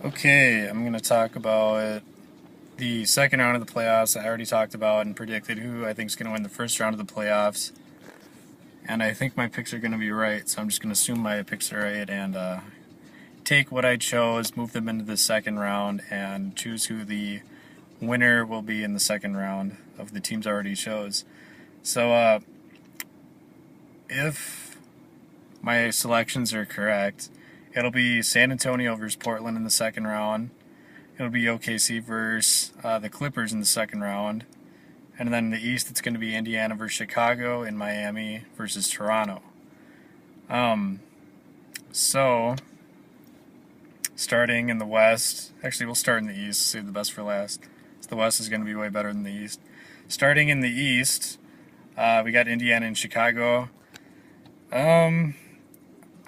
Okay, I'm going to talk about the second round of the playoffs. I already talked about and predicted who I think is going to win the first round of the playoffs. And I think my picks are going to be right, so I'm just going to assume my picks are right and take what I chose, move them into the second round, and choose who the winner will be in the second round of the teams I already chose. So, if my selections are correct, it'll be San Antonio versus Portland in the second round. It'll be OKC versus the Clippers in the second round. And then in the East, it's going to be Indiana versus Chicago and Miami versus Toronto. Um, so, starting in the West, actually, we'll start in the East, save the best for last. So the West is going to be way better than the East. Starting in the East, we got Indiana and Chicago. Um,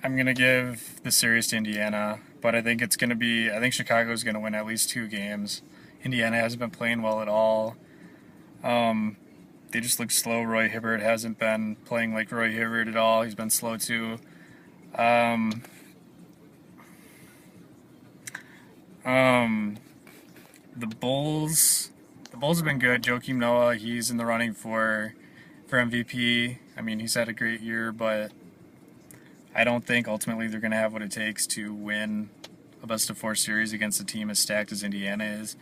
I'm going to give the series to Indiana, but I think I think Chicago's going to win at least two games. Indiana hasn't been playing well at all. Um, they just look slow. Roy Hibbert hasn't been playing like Roy Hibbert at all. He's been slow too. Um, um, the Bulls have been good. Joakim Noah, he's in the running for MVP. I mean, he's had a great year, but I don't think ultimately they're going to have what it takes to win a best of four series against a team as stacked as Indiana is.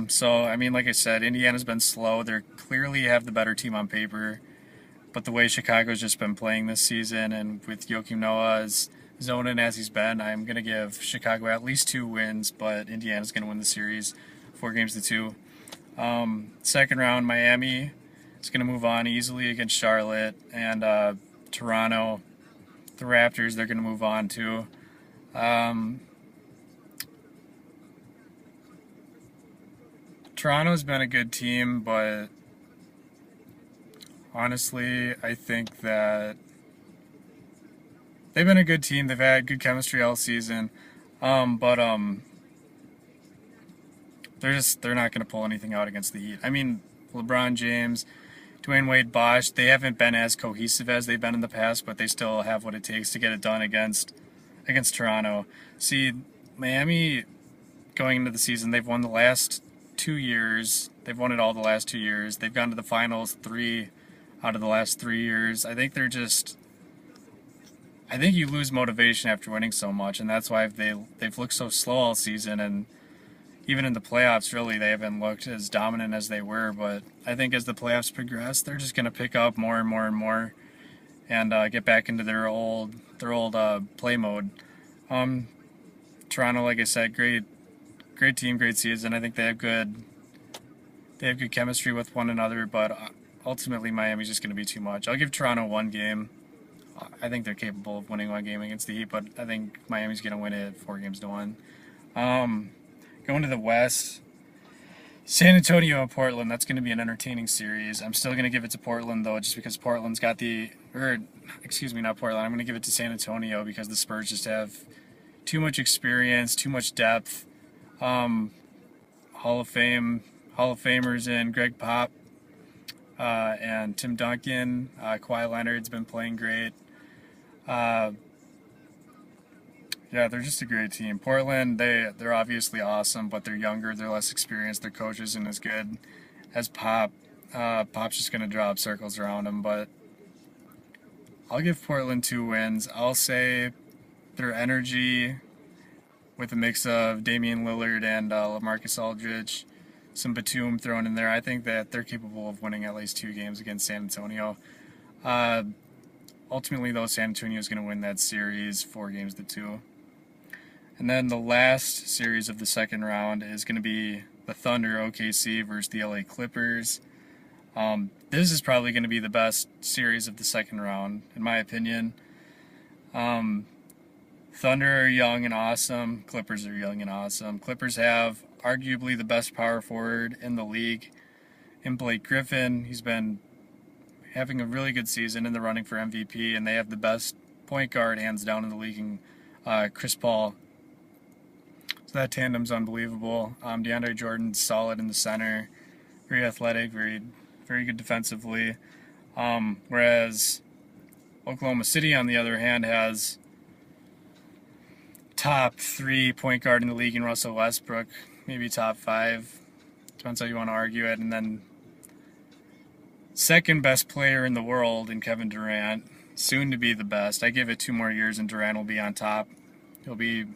So, I mean, like I said, Indiana's been slow. They clearly have the better team on paper. But the way Chicago's just been playing this season, and with Joakim Noah as zoning as he's been, I'm going to give Chicago at least two wins, but Indiana's going to win the series 4-2. Second round, Miami is going to move on easily against Charlotte, and Toronto, the Raptors, they're going to move on too. Um, Toronto's been a good team, but honestly, I think that they've been a good team. They've had good chemistry all season, but they're not going to pull anything out against the Heat. I mean, LeBron James, Dwayne Wade, Bosh, they haven't been as cohesive as they've been in the past, but they still have what it takes to get it done against Toronto. See, Miami going into the season, they've won the last 2 years. They've won it all the last 2 years. They've gone to the finals three out of the last 3 years. I think you lose motivation after winning so much, and that's why they've looked so slow all season. And even in the playoffs, really, they haven't looked as dominant as they were. But I think as the playoffs progress, they're just going to pick up more and more and more, and get back into their old play mode. Um, Toronto, like I said, great team, great season. I think they have good chemistry with one another, but ultimately Miami's just going to be too much. I'll give Toronto one game. I think they're capable of winning one game against the Heat, but I think Miami's going to win it 4-1. Um, Going to the West, San Antonio and Portland. That's going to be an entertaining series. I'm still going to give it to Portland though, just because Portland's got excuse me, not Portland. I'm going to give it to San Antonio because the Spurs just have too much experience, too much depth. Um, Hall of Fame, Hall of Famers in Greg Pop and Tim Duncan. Kawhi Leonard's been playing great. Uh, yeah, they're just a great team. Portland, they're obviously awesome, but they're younger, they're less experienced, their coach isn't as good as Pop. Pop's just gonna draw up circles around him, but I'll give Portland two wins. I'll say their energy with a mix of Damian Lillard and LaMarcus Aldridge, some Batum thrown in there. I think that they're capable of winning at least two games against San Antonio. Uh, Ultimately, though, San Antonio is going to win that series 4-2. And then the last series of the second round is going to be the Thunder OKC versus the LA Clippers. This is probably going to be the best series of the second round, in my opinion. Um, Thunder are young and awesome. Clippers are young and awesome. Clippers have arguably the best power forward in the league in Blake Griffin. He's been having a really good season in the running for MVP, and they have the best point guard hands down in the league in Chris Paul. So that tandem's unbelievable. DeAndre Jordan's solid in the center, very athletic, very good defensively. Whereas Oklahoma City, on the other hand, has top 3 point guard in the league in Russell Westbrook, maybe top 5. Depends how you want to argue it. And then second best player in the world in Kevin Durant, soon to be the best. I give it 2 more years and Durant will be on top. He'll be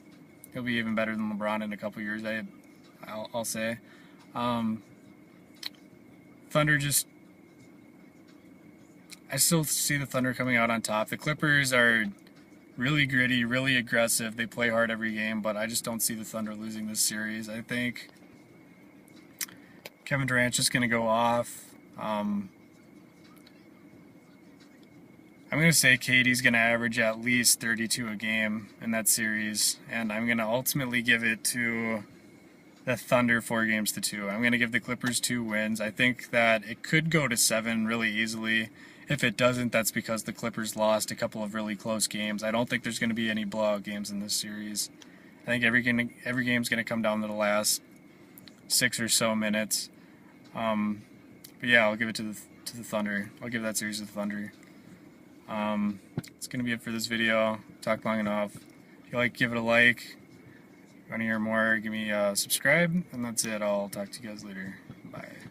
even better than LeBron in a couple years. I'll say. Thunder I still see the Thunder coming out on top. The Clippers are really gritty, really aggressive. They play hard every game, but I just don't see the Thunder losing this series. I think Kevin Durant's just going to go off. I'm going to say KD's going to average at least 32 a game in that series, and I'm going to ultimately give it to the Thunder 4-2. I'm going to give the Clippers 2 wins. I think that it could go to 7 really easily. If it doesn't, that's because the Clippers lost a couple of really close games. I don't think there's going to be any blowout games in this series. I think every game's going to come down to the last 6 or so minutes. But yeah, I'll give it to the Thunder. I'll give that series to the Thunder. It's going to be it for this video. Talked long enough. If you like, give it a like. If you want to hear more, give me a subscribe. And that's it. I'll talk to you guys later. Bye.